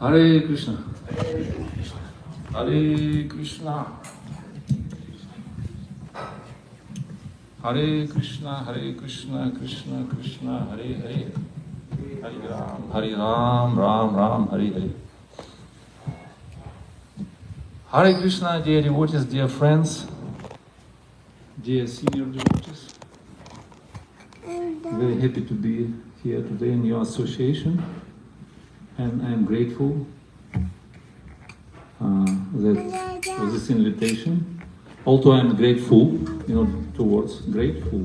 Hare Krishna. Hare Krishna. Hare Krishna, Hare Krishna, Krishna Krishna, Hare Hare. Hare Ram, Ram Ram, Hare Hare. Hare Krishna, dear devotees, dear friends, dear senior devotees. Very happy to be here today in your association, and I am grateful that for this invitation. Although I am grateful, towards grateful.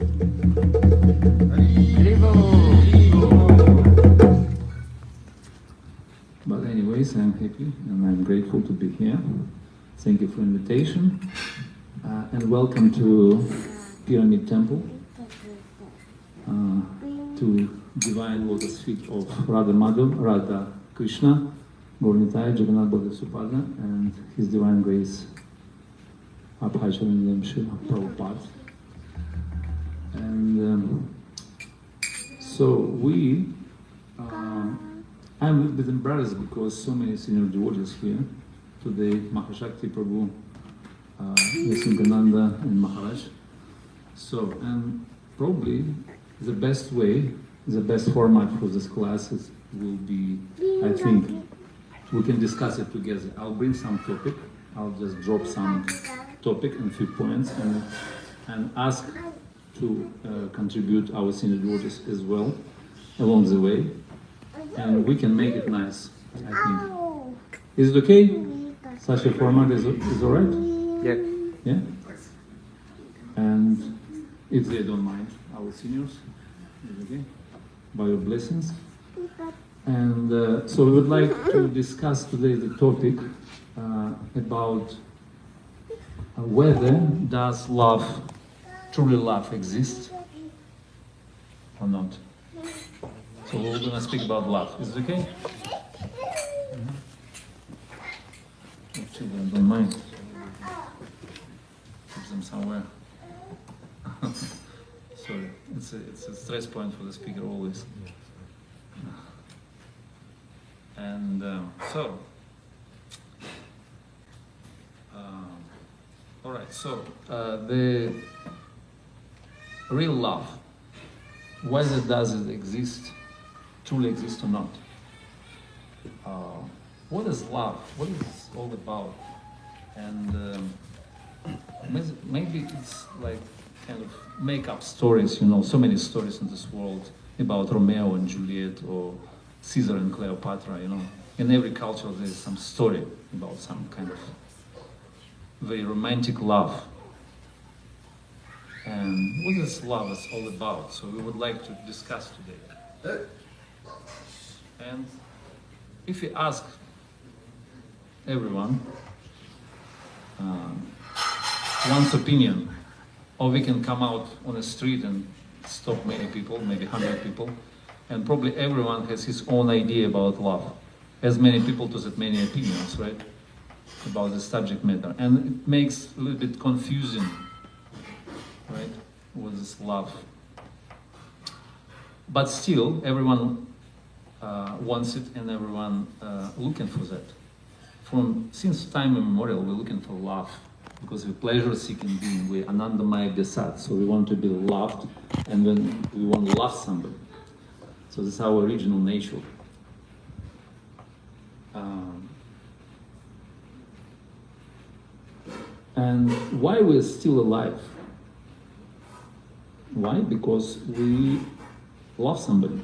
But anyways, I'm happy and I'm grateful to be here. Thank you for invitation and welcome to Pyramid Temple, to Divine Lotus Feet of Radha Krishna, Gaurnitai, Jagannath Bodhisattva, and His Divine Grace, Abhajamindam Srila Prabhupada. And so I'm a little bit embarrassed because so many senior devotees here today, Mahashakti Prabhu, Yasinkananda and Maharaj. So, and probably the best way, the best format for this classes will be, I think, we can discuss it together. I'll bring some topic, I'll just drop some topic and few points and ask to contribute our senior devotees as well along the way, and we can make it nice, I think. Is it okay? Such a format is all right? Yeah. Yeah? And if they don't mind, our seniors, is okay? By your blessings. And so we would like to discuss today the topic about whether does love, truly love, exist or not. So we're going to speak about love. Is it okay? If children don't mind, keep them somewhere. Sorry, it's a stress point for the speaker always. And all right, so the real love, whether does it exist, truly exist or not? What is love? What is it all about? And maybe it's like kind of make-up stories, so many stories in this world about Romeo and Juliet or Caesar and Cleopatra, In every culture there's some story about some kind of very romantic love. And what this love is all about, so we would like to discuss today. And if you ask everyone one's opinion, or we can come out on the street and stop many people, maybe 100 people, and probably everyone has his own idea about love. As many people to that many opinions, right? About the subject matter. And it makes a little bit confusing, right? What is love? But still, everyone wants it and everyone looking for that. Since time immemorial, we're looking for love. Because we're pleasure-seeking being, we're Anandamaya Besat, so we want to be loved, and then we want to love somebody. So this is our original nature. And why we're still alive? Why? Because we love somebody,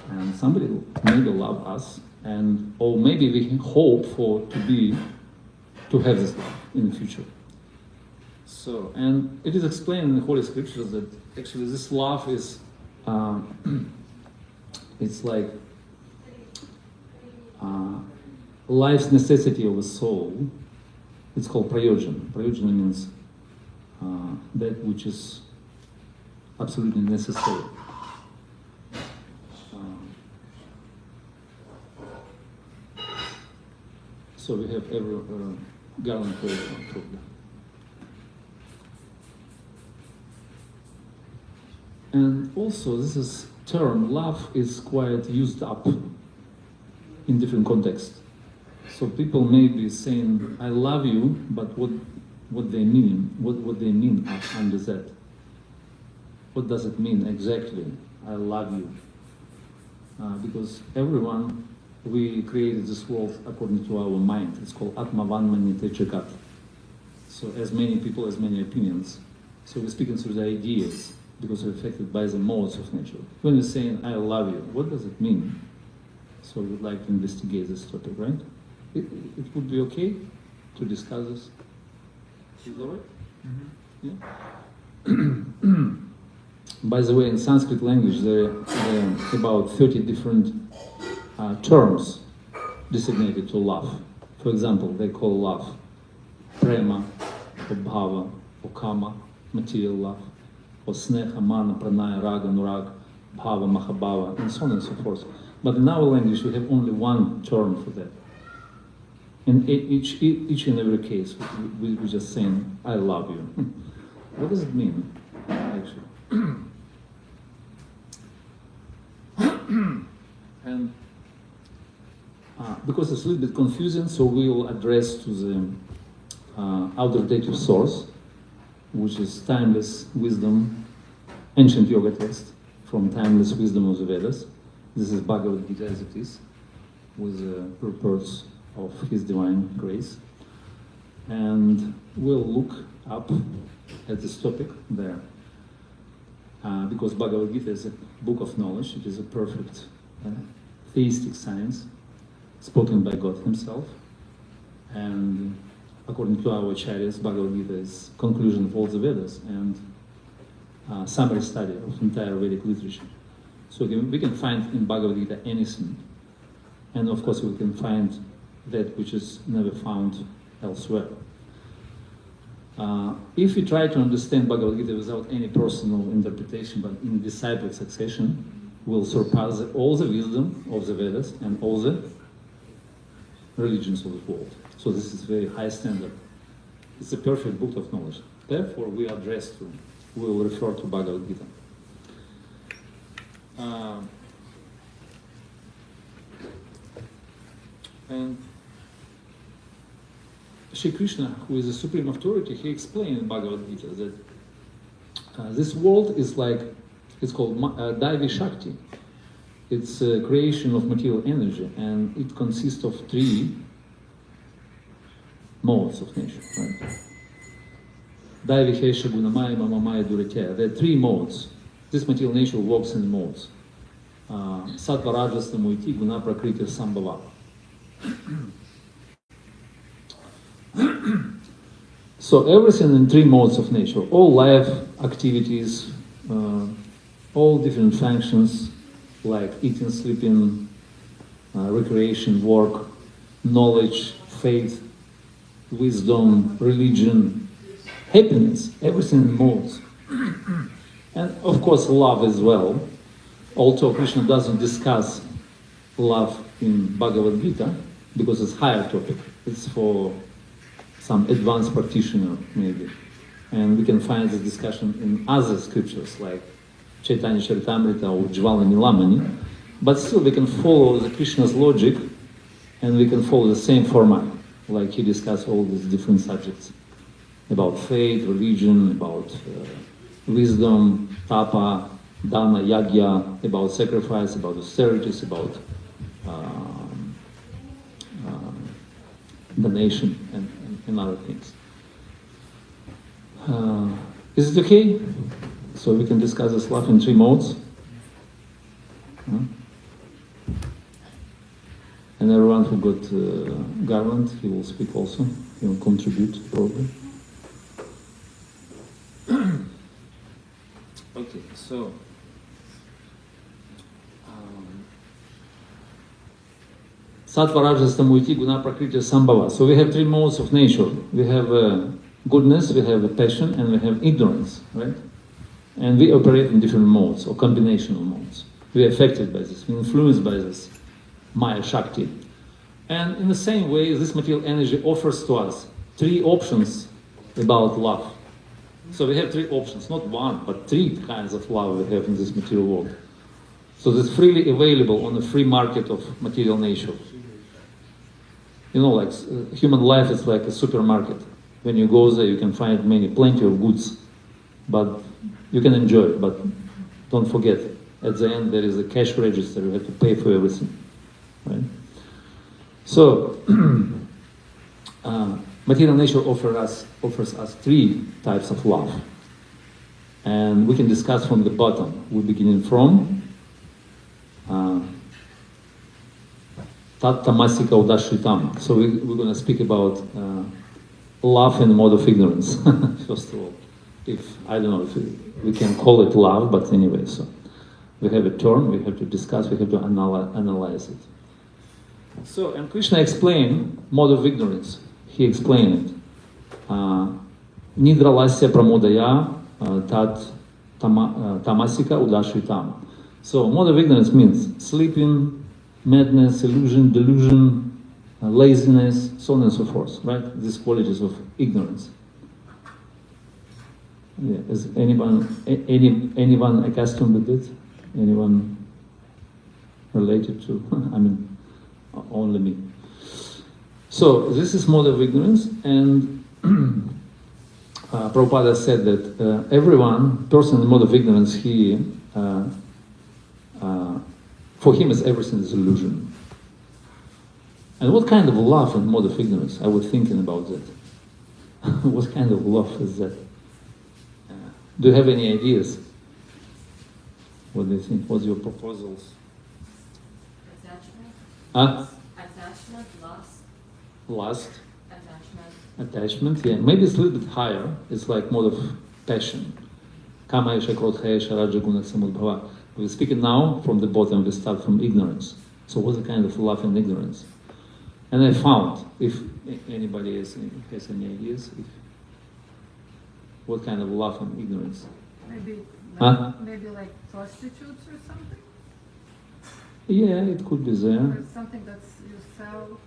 and somebody maybe love us, or maybe we hope to have this love in the future. So, and it is explained in the Holy Scriptures that actually this love is, it's like life's necessity of a soul. It's called prayojana. Prayojana means that which is absolutely necessary. So we have every garland for everyone, probably. And also, this term love is quite used up in different contexts. So people may be saying, I love you, but what they mean under that? What does it mean exactly, I love you? Because everyone, we created this world according to our mind. It's called Atmavan Manite Chekat. So as many people, as many opinions. So we're speaking through the ideas, because we're affected by the modes of nature. When we're saying, I love you, what does it mean? So we'd like to investigate this topic, right? It would be okay to discuss this. Is that right? Mm-hmm. Yeah? By the way, in Sanskrit language, there are about 30 different terms designated to love. For example, they call love prema, or bhava, or kama, material love, or sneha, mana, pranaya, raga, nurag, bhava, mahabhava, and so on and so forth. But in our language, we have only one term for that. In each and every case, we're just saying, I love you. What does it mean, actually? And because it's a little bit confusing, so we will address to the authoritative source, which is timeless wisdom, ancient yoga text from timeless wisdom of the Vedas. This is Bhagavad Gita as it is, with the purpose of His divine grace. And we'll look up at this topic there. Because Bhagavad Gita is a book of knowledge, it is a perfect theistic science spoken by God Himself. And according to our acharyas, Bhagavad Gita is conclusion of all the Vedas and summary study of entire Vedic literature. So we can find in Bhagavad Gita anything. And of course we can find that which is never found elsewhere. If we try to understand Bhagavad Gita without any personal interpretation, but in disciplic succession, we'll surpass all the wisdom of the Vedas and all the religions of the world. So this is very high standard. It's a perfect book of knowledge. Therefore, we will refer to Bhagavad Gita. And Shri Krishna, who is the supreme authority, he explained in Bhagavad Gita that this world is like, it's called Daivi Shakti. It's a creation of material energy, and it consists of 3 modes of nature, right? Daivi Hesha Gunamaya Mamamaya Duratya. There are 3 modes. This material nature works in modes. Sattva Rajas Tamoiti Guna Prakriti Sambhava. So everything in 3 modes of nature, all life activities, all different functions like eating, sleeping, recreation, work, knowledge, faith, wisdom, religion, happiness, everything in modes. And of course love as well, although Krishna doesn't discuss love in Bhagavad Gita because it's a higher topic. It's for some advanced practitioner maybe. And we can find this discussion in other scriptures like Chaitanya Charitamrita or Jvala Nilamani. But still we can follow the Krishna's logic and we can follow the same format, like he discussed all these different subjects about faith, religion, about wisdom, tapa, dana, yagya, about sacrifice, about austerities, about donation and other things. Is it okay? So we can discuss this love in 3 modes. And everyone who got garland, he will speak also. He will contribute probably. Okay, so Sattva Rajas Tamoiti Guna Prakriti Sambhava. So we have 3 modes of nature. We have goodness, we have passion, and we have ignorance, right? And we operate in different modes or combinational modes. We are affected by this, we are influenced by this Maya Shakti. And in the same way, this material energy offers to us 3 options about love. So we have 3 options, not 1, but 3 kinds of love we have in this material world. So that's freely available on the free market of material nature. You know, like human life is like a supermarket. When you go there, you can find plenty of goods, but you can enjoy it. But don't forget, at the end there is a cash register. You have to pay for everything, right? So, material nature offers us three types of love, and we can discuss from the bottom. We're beginning from Tat Tamasika Udashritam. So we're going to speak about love and mode of ignorance, first of all. I don't know if we can call it love, but anyway, so we have a term, we have to discuss, we have to analyze it. So, and Krishna explained mode of ignorance. He explained it. Nidra lasya pramodaya tat tamasika udashritam. So, mode of ignorance means sleeping, madness, illusion, delusion, laziness, so on and so forth, right? These qualities of ignorance. Yeah. Is anyone accustomed with it? Anyone related to? I mean, only me. So this is mode of ignorance, and Prabhupada said that person in mode of ignorance, for him everything is illusion. And what kind of love in mode of ignorance? I was thinking about that. What kind of love is that? Do you have any ideas? What do you think? What's your proposals? Attachment. Attachment, Lust. Attachment. Yeah. Maybe it's a little bit higher. It's like mode of passion. Kama esha, krodha esha, raja guna samudbhava. We're speaking now from the bottom. We start from ignorance. So what's the kind of love in ignorance? And I found, if anybody has any ideas, what kind of love and ignorance? Maybe like prostitutes or something? Yeah, it could be there. Or something that's you sell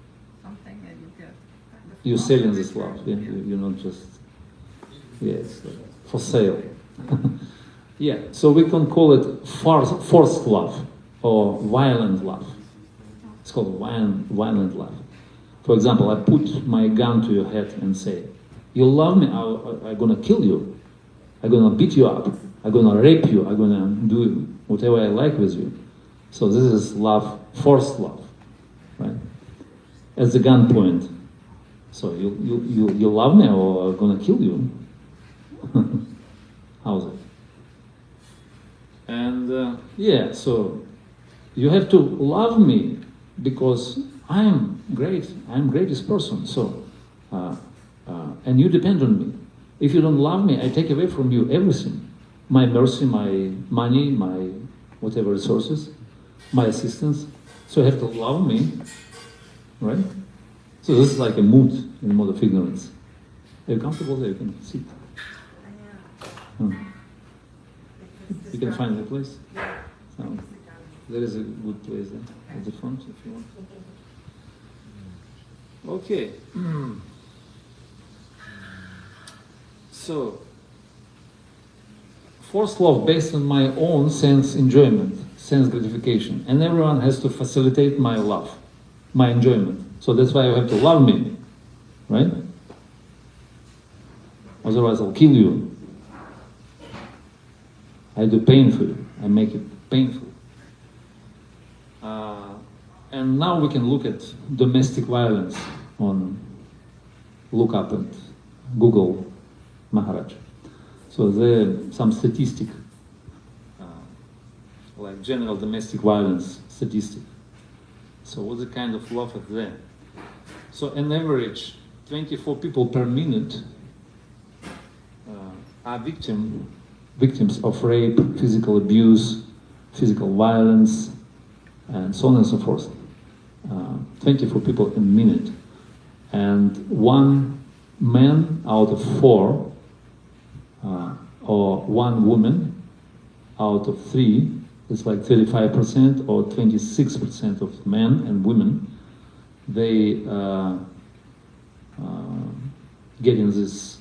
something and you get kind of You're selling this love, yeah? You're not just, it's for sale. Yeah, so we can call it forced love or violent love. It's called violent love. For example, I put my gun to your head and say, you love me, I'm gonna kill you. I'm gonna beat you up. I'm gonna rape you. I'm gonna do whatever I like with you. So this is love, forced love, right? At the gunpoint. So you love me or I'm gonna kill you. How's it? And so you have to love me because I'm great. I'm greatest person. So. And you depend on me. If you don't love me, I take away from you everything. My mercy, my money, my whatever resources, my assistance. So you have to love me, right? So this is like a mood in mode of ignorance. Are you comfortable there? You can sit. You can find a place. So, there is a good place there at the front if you want. Okay. So, forced love based on my own sense enjoyment, sense gratification. And everyone has to facilitate my love, my enjoyment. So that's why you have to love me, right? Otherwise I'll kill you. I do pain for you. I make it painful. And now we can look at domestic violence look up at Google Maharaj. So there are some statistic, like general domestic violence statistic. So what's the kind of love is there? So on average, 24 people per minute are victims of rape, physical abuse, physical violence, and so on and so forth. 24 people a minute. And one man out of 4, or one woman out of 3, it's like 35% or 26% of men and women, they get in this,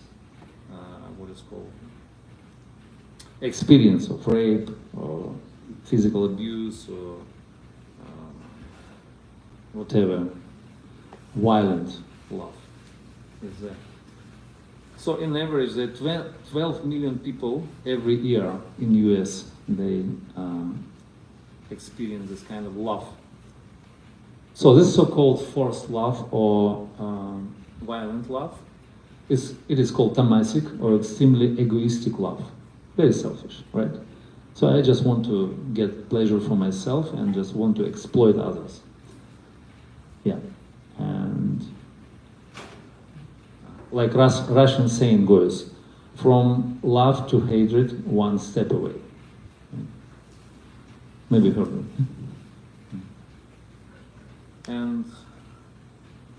what is called, experience of rape or physical abuse or whatever. violent love. Is there. So in average, there are 12 million people every year in US, they experience this kind of love. So this so-called forced love or violent love, it is called tamasic or extremely egoistic love. Very selfish, right? So I just want to get pleasure for myself and just want to exploit others. Yeah, and like Russian saying goes, from love to hatred, one step away. Maybe heard it. And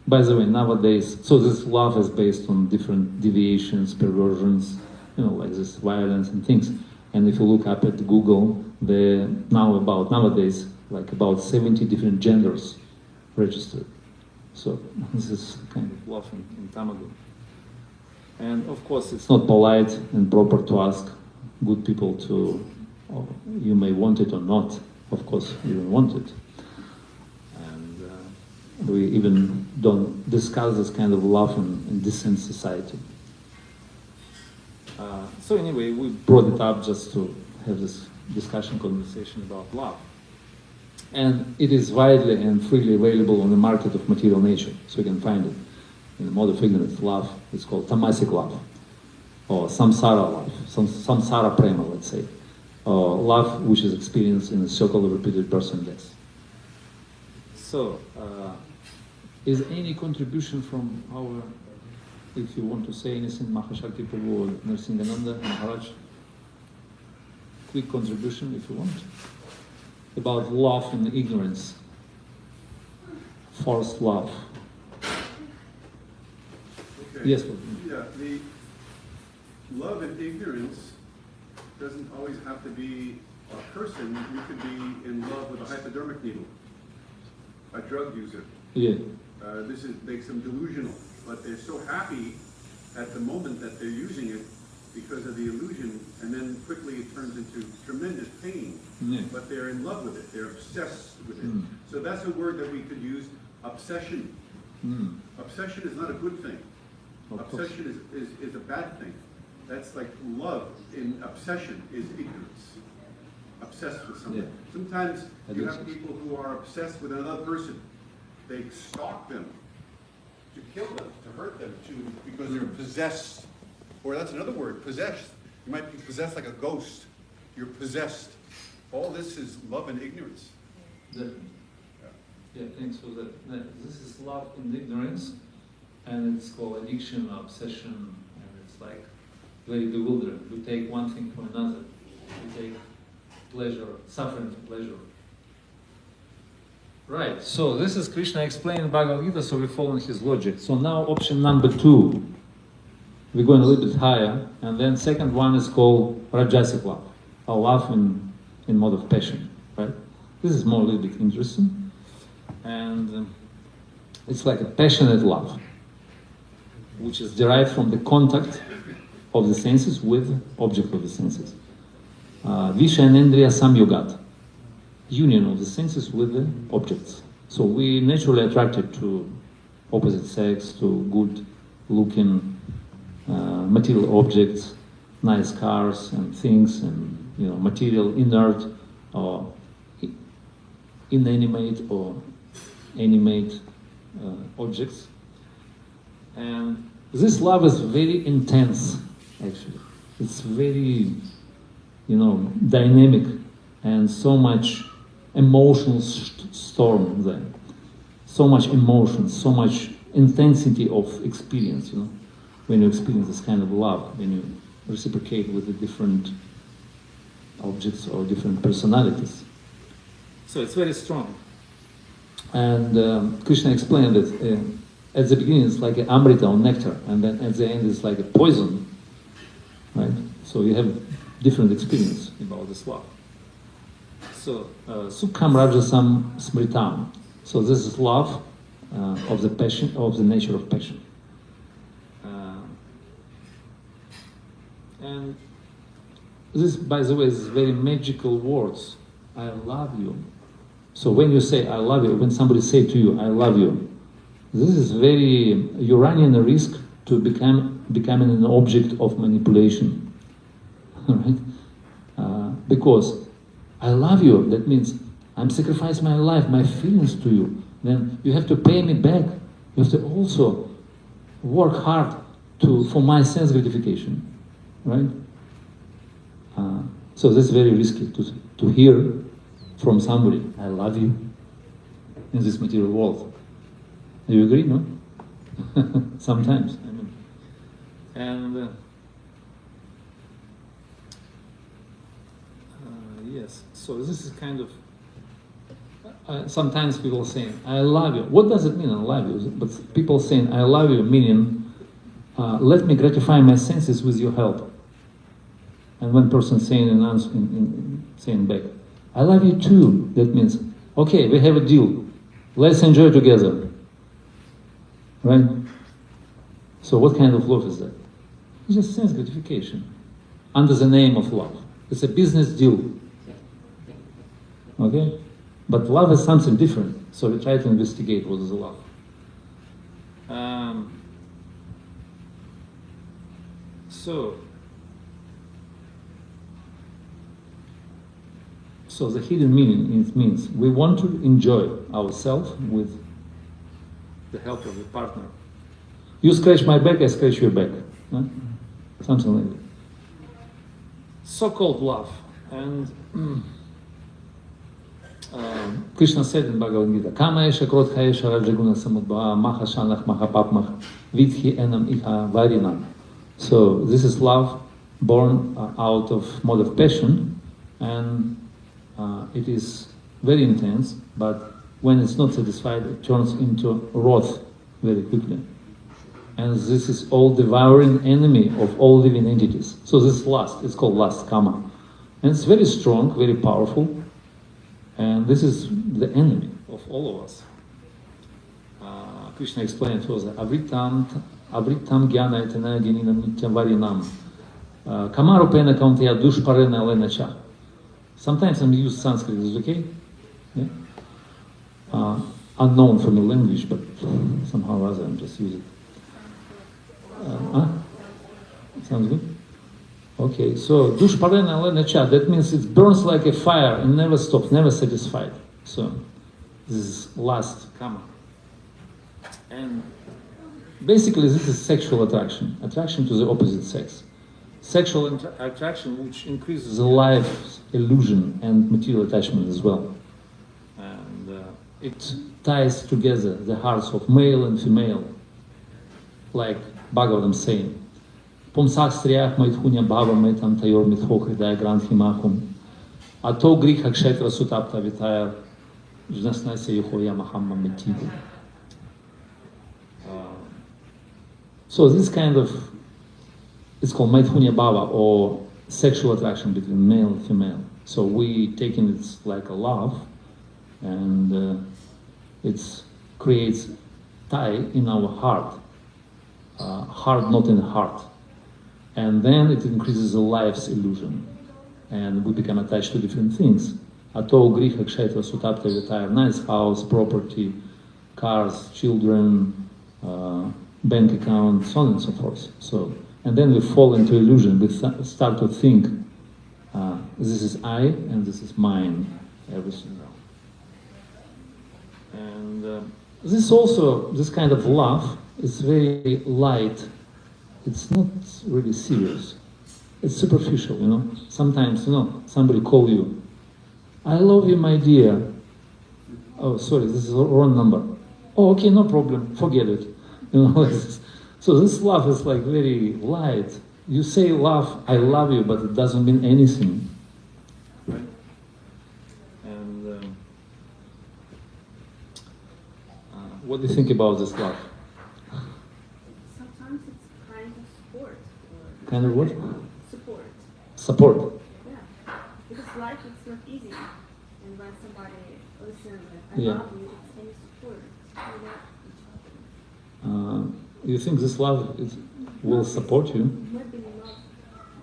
by the way, nowadays, so this love is based on different deviations, perversions, like this violence and things. And if you look up at Google, nowadays, like about 70 different genders registered. So this is kind of love in Tamago. And of course, it's not polite and proper to ask good people to, you may want it or not. Of course, you don't want it. And we even don't discuss this kind of love in decent society. So anyway, we brought it up just to have this conversation about love. And it is widely and freely available on the market of material nature, so you can find it. In the mode of ignorance, love is called tamasic love, or samsara love, samsara prema, let's say, or love which is experienced in a circle of repeated births and deaths. So, is any contribution from our, if you want to say anything, Mahashakti Prabhu or Narsingananda Maharaj, quick contribution if you want, about love and ignorance, forced love. Okay. Yes. Yeah, the love and ignorance doesn't always have to be a person. You could be in love with a hypodermic needle, a drug user. Yeah. This makes them delusional, but they're so happy at the moment that they're using it because of the illusion, and then quickly it turns into tremendous pain. Yeah. But they're in love with it. They're obsessed with it. Mm. So that's a word that we could use, obsession. Mm. Obsession is not a good thing. Of course. Obsession is a bad thing. That's like love in obsession is ignorance. Obsessed with something. Yeah. Sometimes you have Addiction. people who are obsessed with another person. They stalk them to kill them, to hurt them, because they're possessed. Or that's another word, possessed. You might be possessed like a ghost. You're possessed. All this is love and ignorance. Yeah, thanks for that. This is love in ignorance, and it's called addiction or obsession, and it's like very bewildering. We take one thing for another. We take pleasure, suffering for pleasure. Right, so this is Krishna explaining Bhagavad Gita, so we're following his logic. So now option number 2, we're going a little bit higher, and then second one is called Rajasic love, or love in mode of passion, right? This is more a little bit interesting, and it's like a passionate love, which is derived from the contact of the senses with object of the senses. Vishayanendriya samyogat, union of the senses with the objects. So we naturally attracted to opposite sex, to good looking material objects, nice cars and things, and material inert or inanimate or animate objects. And this love is very intense, actually. It's very, dynamic, and so much emotional storm there. So much emotion, so much intensity of experience, when you experience this kind of love, when you reciprocate with the different objects or different personalities. So it's very strong. And Krishna explained that at the beginning it's like an amrita or nectar, and then at the end it's like a poison, right? So you have different experience about this love. So, Sukham Rajasam Smritam. So this is love of the passion, of the nature of passion. And this, by the way, is very magical words. I love you. So when you say I love you, when somebody say to you, I love you, this is very, you're running a risk to becoming an object of manipulation, right? Because I love you, that means I'm sacrificing my life, my feelings to you. Then you have to pay me back. You have to also work hard for my sense gratification, right? So that's very risky to hear from somebody, I love you, in this material world. Do you agree, no? Sometimes, I mean. And yes, so this is kind of, sometimes people saying, I love you. What does it mean, I love you? But people saying, I love you, meaning, let me gratify my senses with your help. And one person saying and answering, saying back, I love you too. That means, okay, we have a deal. Let's enjoy together. Right? So what kind of love is that? It's just sense gratification. Under the name of love. It's a business deal. Okay? But love is something different. So we try to investigate what is love. So the hidden meaning, it means we want to enjoy ourselves with the help of the partner. You scratch my back, I scratch your back. Huh? Something like that. So-called love. And Krishna said in Bhagavad Gita, Kama esha krodha esha rajaguna samudbhava maha shanach maha papmach vidhi enam iha varinam. So this is love born out of mode of passion, and it is very intense, but when it's not satisfied, it turns into wrath very quickly. And this is all devouring enemy of all living entities. So this is lust, it's called lust, kama. And it's very strong, very powerful, and this is the enemy of all of us. Krishna explained to us, avritam jnana etana geninam nityam varinam. Kama rupena kaunteya dushparena lenacha. Sometimes I'm using Sanskrit, is it okay? Yeah? Unknown for my language, but somehow or other I'm just using it. Sounds good? Okay, so dushparena lenacha, that means it burns like a fire and never stops, never satisfied. So this is lust, kama. And basically this is sexual attraction to the opposite sex. Sexual attraction which increases the life's illusion and material attachment as well. And it ties together the hearts of male and female, like Bhagavatam saying, Pumsak striях maithunya bhava metam tayor mitho hridaya granthi mahum ato griha kshetra sutapta vitaya jnasnasya yuhoya mahamma metidu. So this kind of, it's called maithunya bhava, or sexual attraction between male and female. So we taking it like a love, and it creates tie in our heart, heart not in heart, and then it increases the life's illusion, and we become attached to different things. Ato griha kshetra sutapta vitaya, nice house, property, cars, children, bank account, so on and so forth. So, and then we fall into illusion. We start to think, this is I and this is mine, everything else. And this kind of love is very light. It's not really serious. It's superficial, you know. Sometimes, somebody call you, I love you, my dear. Oh, sorry, this is the wrong number. Oh, okay, no problem, forget it. So this love is like very light. You say love, I love you, but it doesn't mean anything. Right? And what do you think about this love? Sometimes it's kind of support. Kind of what? Support. Support. Yeah. Because life is not easy. And when somebody listens and I Yeah. love you, it's any support. We love each other. You think this love will support you? Maybe not.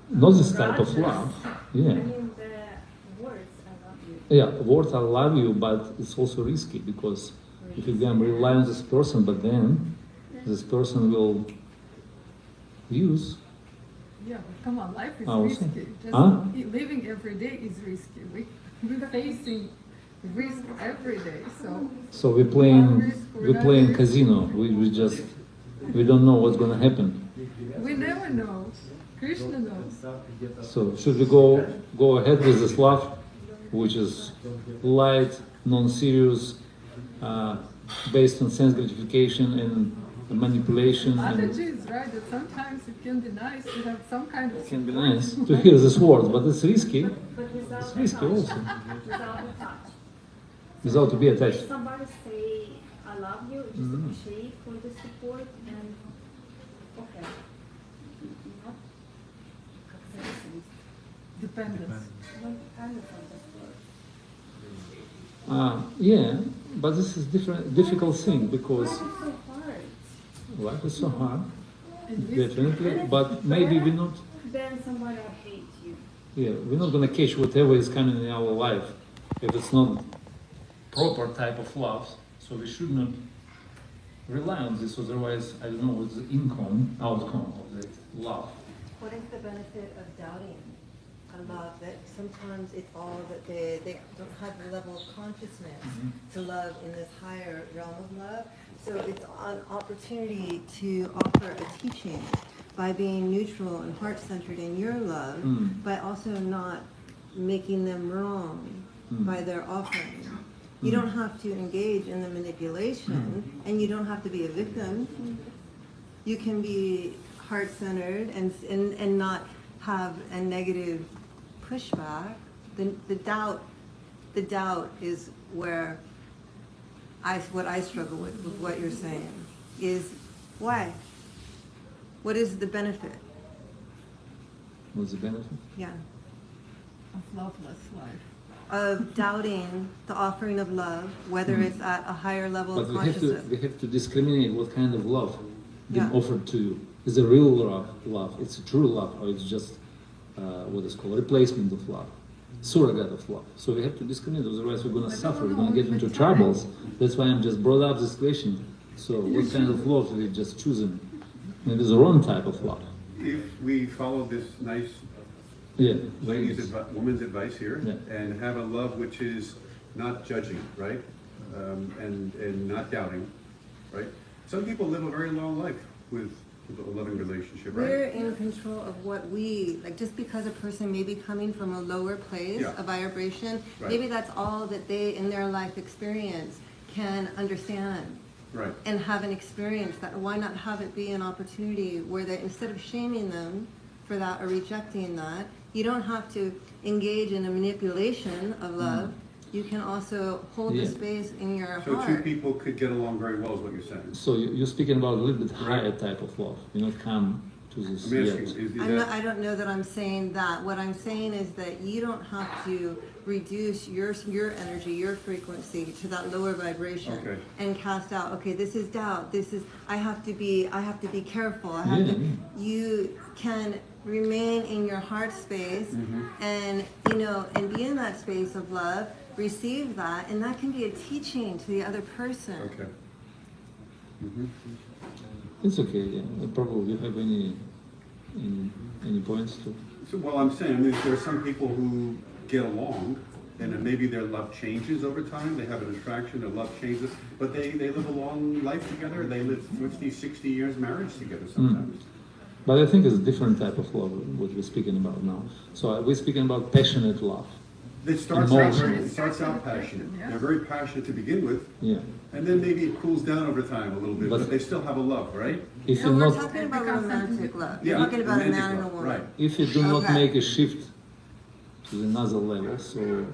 Not this type of love. Yeah. I mean the words I love you. Yeah, words I love you, but it's also risky because if you're going to rely on this person, but then this person will use. Yeah, but come on, life is Also. risky. Just Huh? living every day is risky. We're facing risk every day, so So we're playing casino. We don't know what's going to happen. we never know. Krishna knows. So should we go ahead with this love, which is light, non-serious, based on sense gratification and manipulation, and Mataji is right that sometimes it can be nice to have some kind of it can be support. nice to hear these words, but it's risky. But without It's risky attachment, also. without attachment. Without to be attached. If somebody say, I love you, just appreciate for the support and, okay. Not Dependence. dependence on this word. Yeah, but this is difficult thing because Why is it so hard? life is so hard, And risky. definitely. But maybe we're not. Then somebody hates you. Yeah, we're not gonna catch whatever is coming in our life if it's not proper type of love. So we should not rely on this. Otherwise, I don't know what's the outcome of that love. What is the benefit of doubting a love that sometimes it's all that they don't have the level of consciousness to love in this higher realm of love? So it's an opportunity to offer a teaching by being neutral and heart-centered in your love, by also not making them wrong by their offering. You don't have to engage in the manipulation, and you don't have to be a victim. You can be heart-centered and not have a negative pushback. The doubt is where what I struggle with what you're saying is why? What is the benefit? What's the benefit? Yeah. Of loveless life. Of doubting the offering of love, whether it's at a higher level But of we have consciousness. to discriminate what kind of love being Yeah. offered to you. Is it real love? It's a true love, or it's just what is called replacement of love, surrogate of love. So we have to discriminate. Otherwise, we're going to suffer. We're going to get into troubles. That's why I'm just brought up this question. So, what kind of love have we just chosen? Maybe the wrong type of love. If we follow this nice Yeah. woman's advice here, Yeah. and have a love which is not judging, right? And not doubting, right? Some people live a very long life with a loving relationship, right? We're in control of what we, like, just because a person may be coming from a lower place, Yeah. a vibration, Right. maybe that's all that they in their life experience can understand Right. and have an experience. That why not have it be an opportunity where they, instead of shaming them for that or rejecting that, you don't have to engage in a manipulation of love. You can also hold the Yeah. space in your So two heart. people could get along very well is what you're saying. So you're speaking about a little bit higher type of love. You're not come to this I'm yet. asking, is I that, don't know that I'm saying that. What I'm saying is that you don't have to reduce your energy, your frequency to that lower vibration Okay. and cast out. Okay, this is doubt. This is I have to be careful. I have Yeah. to. You can remain in your heart space and and be in that space of love. Receive that, and that can be a teaching to the other person. okay. It's okay. Yeah. Probably you have any points to. So, well, I'm saying, I mean, there are some people who get along, and then maybe their love changes over time. They have an attraction, their love changes, but they live a long life together. They live 50, 60 years marriage together sometimes. But I think it's a different type of love, what we're speaking about now. So we're speaking about passionate love. It starts Emotion. out passionate. Yeah. They're very passionate to begin with, Yeah. and then maybe it cools down over time a little bit, But- but they still have a love, right? If So you're we're not, talking about romantic love. Yeah, You're talking about a romantic man and a love, woman. right. if you do not Okay. make a shift to another level, so we're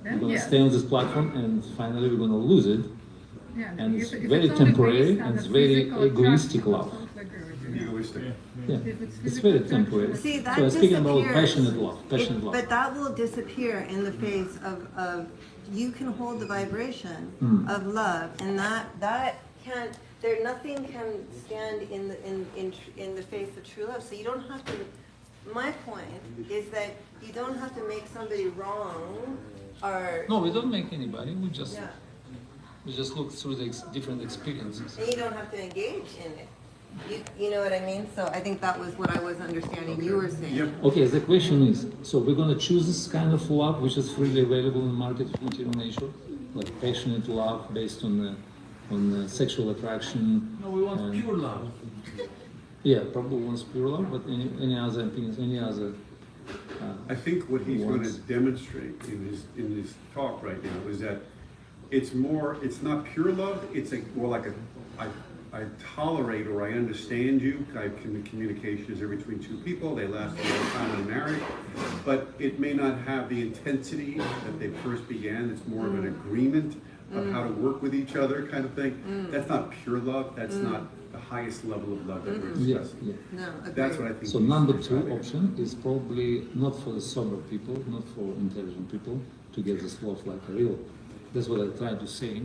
Then gonna yes. stay on this platform, and finally we're gonna lose it. Yeah, And if- it's if very only temporary, based on and the it's very physical egoistic attraction, love. I totally agree with you. Egoistic. Yeah, If it's it's physical very attraction, temporary. See, that So I'm speaking about disappears. passionate love, passionate love. But that will disappear in the face of you can hold the vibration of love, and that can't. Nothing can stand in the face of true love. So you don't have to. My point is that you don't have to make somebody wrong, or No, we don't make anybody. We just yeah. We just look through the different experiences. And you don't have to engage in it. You know what I mean? So I think that was what I was understanding you were saying. Yep. Okay, the question is, so we're going to choose this kind of love which is freely available in the market of material nature, like passionate love based on sexual attraction. No, we want and- pure love. Yeah, probably wants pure love, but any other opinions, any other... I think what he's going to wants. demonstrate in his talk right now is that it's not pure love, it's more like I tolerate or I understand you. Communication is between two people, they last a long time when married, but it may not have the intensity that they first began. It's more of an agreement of how to work with each other kind of thing. That's not pure love, that's not the highest level of love that we're Yeah, discussing. yeah. No, agreed. That's what I think. So he's number two describing. option is probably not for the sober people, not for intelligent people, to get this love like a real. That's what I tried to say.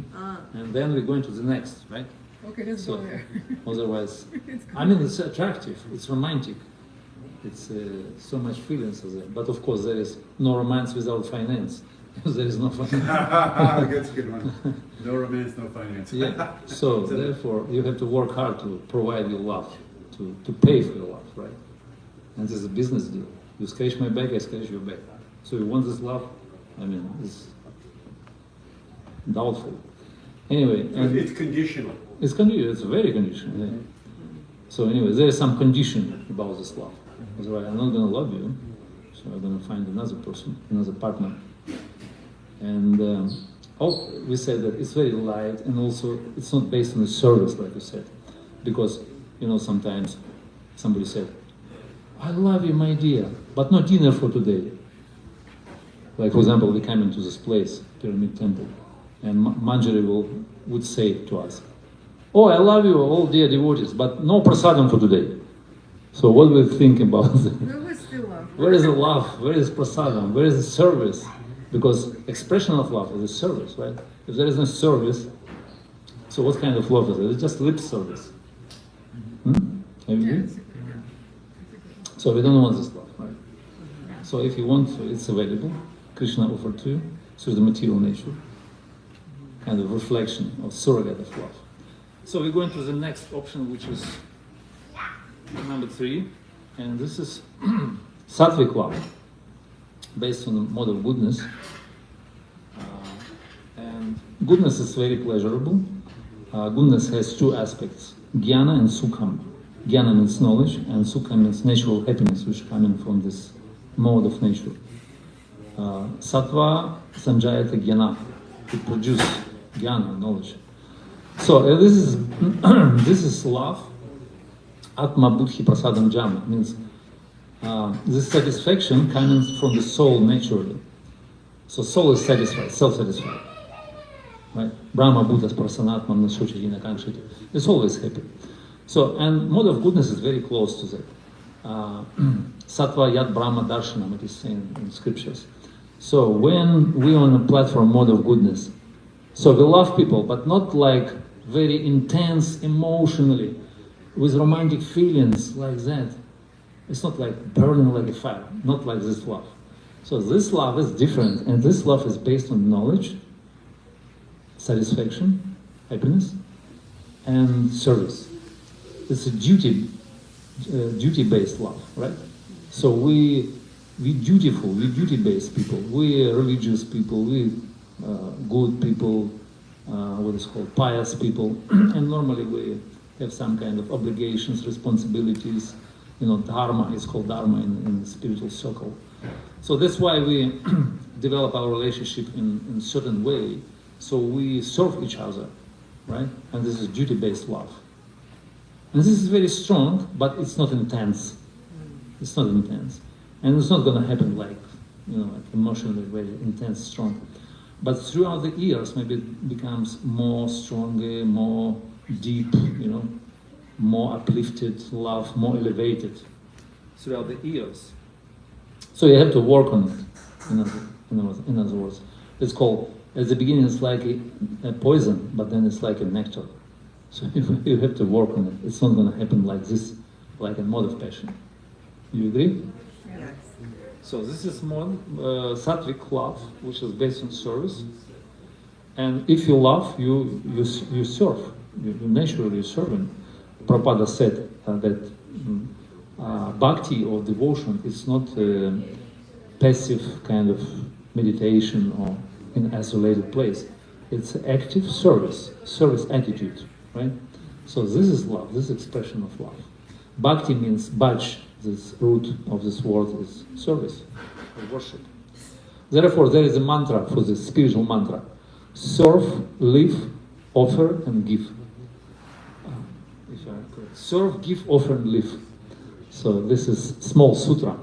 And then we're going to the next, right? Okay, let's So go there. otherwise, It's I mean, it's attractive, it's romantic, it's so much feelings are there. But of course, there is no romance without finance. There is no finance. That's a good one. No romance, no finance. Yeah. So therefore, you have to work hard to provide your love, to pay for your love, right? And this is a business deal. You scratch my back, I scratch your back. So you want this love? I mean, it's doubtful. Anyway, and It's conditional. it's conditional. It's very conditional. Yeah. So anyway, there is some condition about this love. Otherwise, I'm not going to love you. So I'm going to find another person, another partner. And we said that it's very light, and also it's not based on the service, like you said, because sometimes somebody said, "I love you, my dear, but no dinner for today." Like for example, we came into this place, Pyramid Temple, and Manjari would say to us, "Oh, I love you, all dear devotees, but no prasadam for today." So what do we think about that? There was still love. Where is the love? Where is prasadam? Where is the service? Because expression of love is a service, right? If there is no service, so what kind of love is it? It's just lip service. Have you agree? Yes. So we don't want this love, right? So if you want, it's available. Krishna offered to you through the material nature, kind of reflection of surrogate of love. So we're going to the next option, which is number 3, and this is sattvic love, based on the mode of goodness. And goodness is very pleasurable. Goodness has 2 aspects, jnana and sukham. Jnana means knowledge, and sukha means natural happiness, which coming from this mode of nature. Sattva sanjayata jnana, to produce jnana, knowledge. So this is love. Atma buddhi prasadam jama means this satisfaction comes from the soul naturally. So soul is satisfied, self-satisfied. Right? Brahma Buddhas prasanatmam nashochajina kanchiti. It's always happy. So, and mode of goodness is very close to that. Sattva yat brahma darshanam, it is saying in scriptures. So when we are on a platform mode of goodness, so we love people, but not like very intense emotionally, with romantic feelings like that. It's not like burning like a fire, not like this love. So this love is different, and this love is based on knowledge, satisfaction, happiness, and service. It's a duty-based love, right? So we dutiful, we duty-based people, we religious people, we good people, what is called pious people, and normally we have some kind of obligations, responsibilities. Dharma is called dharma in the spiritual circle. So that's why we develop our relationship in a certain way. So we serve each other, right? And this is duty-based love. And this is very strong, but it's not intense. It's not intense. And it's not going to happen like emotionally very intense, strong. But throughout the years, maybe it becomes more stronger, more deep, more uplifted love, more elevated throughout the years. So you have to work on it, in other words. It's called, at the beginning it's like a poison, but then it's like a nectar. So you have to work on it. It's not going to happen like this, like a mode of passion. You agree? Yes. So this is more sattvic love, which is based on service. And if you love, you serve. You naturally serve. Prabhupada said that bhakti or devotion is not a passive kind of meditation or in an isolated place. It's active service attitude, right? So this is love, this is expression of love. Bhakti means bhaj, this root of this word is service or worship. Therefore, there is a mantra for this spiritual mantra. Serve, live, offer, and give. If I'm correct. Serve, give, offer, and live. So this is small sutra.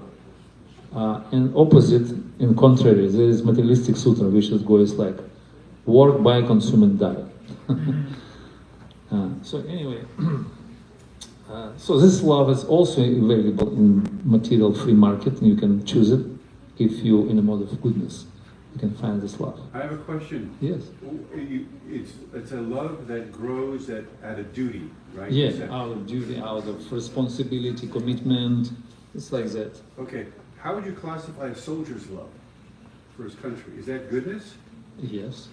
And opposite, in contrary, there is materialistic sutra, which goes like, work, buy, consume, and die. So anyway, so this love is also available in material free market, and you can choose it if you're in a mode of goodness. You can find this love. I have a question. Yes. It's a love that grows out of duty, right? Yeah, You said. out of duty, out of responsibility, commitment. It's like that. Okay, how would you classify a soldier's love for his country? Is that goodness? Yes,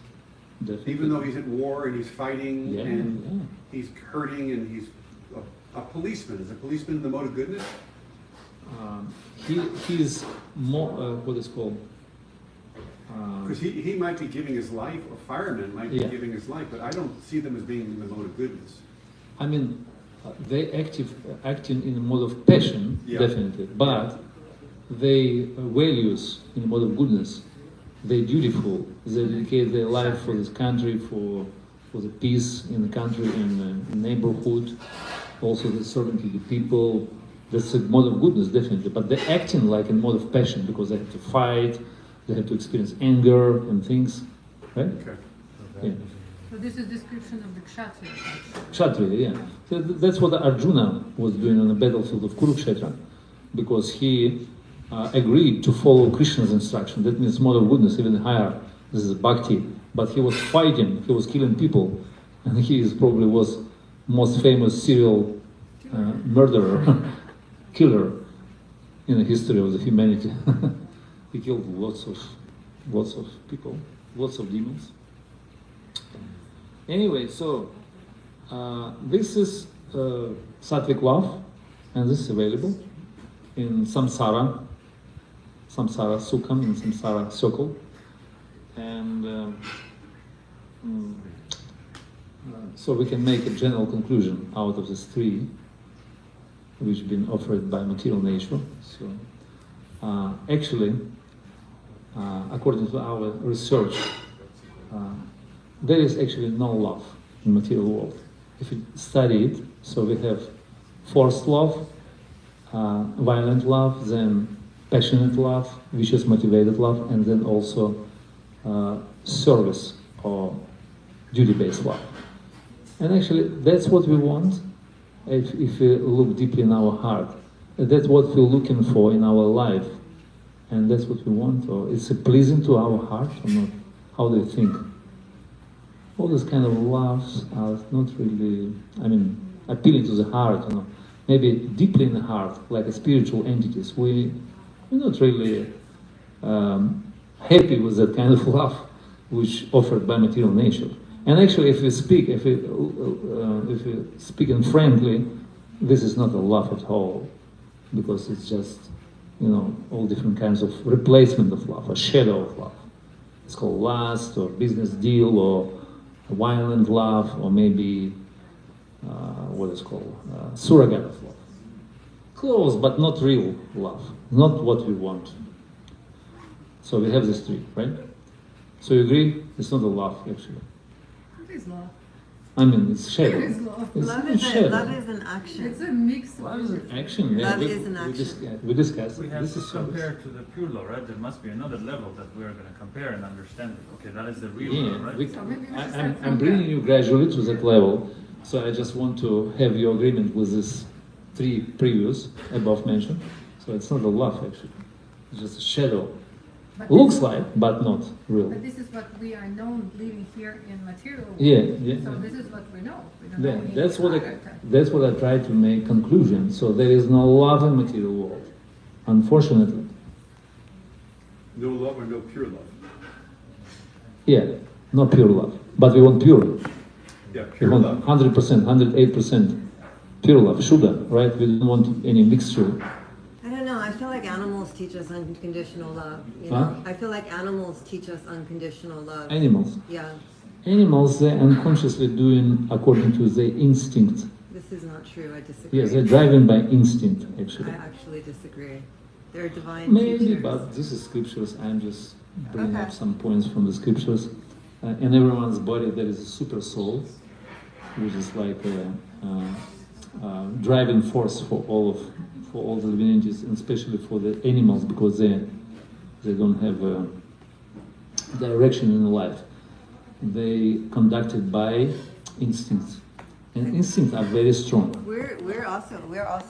definitely. Even though he's at war and he's fighting Yeah, and yeah. he's hurting and he's a policeman. Is a policeman in the mode of goodness? He's more, what is called? Because he might be giving his life, a fireman might be Yeah. giving his life, but I don't see them as being in the mode of goodness. I mean, they acting in a mode of passion, Yeah. definitely, but they values in a mode of goodness. They're dutiful. They dedicate their life for this country, for the peace in the country, in the neighborhood. Also, the serving to the people. That's a mode of goodness, definitely. But they're acting like in mode of passion because they have to fight, they have to experience anger and things, right? Okay. Yeah. So this is description of the Kshatriya. Kshatriya, yeah. So that's what Arjuna was doing on the battlefield of Kurukshetra, because he agreed to follow Krishna's instruction. That means mode of goodness, even higher. This is bhakti. But he was fighting, he was killing people, and he probably was most famous serial murderer, killer in the history of the humanity. He killed lots of people, lots of demons. Anyway, so this is sattvic love, and this is available in samsara sukham, in samsara circle, and so we can make a general conclusion out of these three, which have been offered by material nature. So actually, according to our research, there is actually no love in material world. If you study it, so we have forced love, violent love, then passionate love, which is motivated love, and then also service or duty-based love. And actually, that's what we want if we look deeply in our heart. That's what we're looking for in our life. And that's what we want. Or is it pleasing to our heart or not? How do you think? All these kind of loves are not really, appealing to the heart, Maybe deeply in the heart, like a spiritual entities. We're not really happy with that kind of love which offered by material nature. And actually, if we speak frankly, this is not a love at all, because it's just, all different kinds of replacement of love, a shadow of love. It's called lust, or business deal, or violent love, or maybe what is called surrogate of love. Close, but not real love, not what we want. So we have these three, right? So you agree? It's not a love, actually. What is love? It's shadow. What is love? It's Love is an action. It's a mix Love of is an action. Yeah, Love is an action. We discussed We it. have This to is service. compare to the pure law, right? There must be another level that we're going to compare and understand it. Okay, that is the real law, Yeah, right? So maybe we should I'm start from bringing there. you gradually to that level. So I just want to have your agreement with these three previous above mentioned. So it's not a love, actually. It's just a shadow. But Looks this- like, but not real. But this is what we are known living here in material world. Yeah, yeah. So this is what we know. We don't Yeah, know any that's what other type. that's what I try to make conclusion. So there is no love in material world, unfortunately. No love or no pure love. Yeah, not pure love. But we want pure. Yeah, We pure want love. 100%, 108% pure love, Shuddha, right? We don't want any mixture. I don't know, I feel like animals teach us unconditional love, you know? Huh? I feel like animals teach us unconditional love. Animals. Yeah, Animals, they're unconsciously doing according to their instinct. this is not true, I disagree. Yes, they're driving by instinct, actually. I actually disagree. They're divine Maybe, teachers. but this is scriptures. I'm just bringing Okay. up some points from the scriptures. In everyone's body, there is a super soul, which is like a driving force for all the living entities, and especially for the animals, because they don't have a direction in life. They conducted by instincts, and instincts are very strong. We're also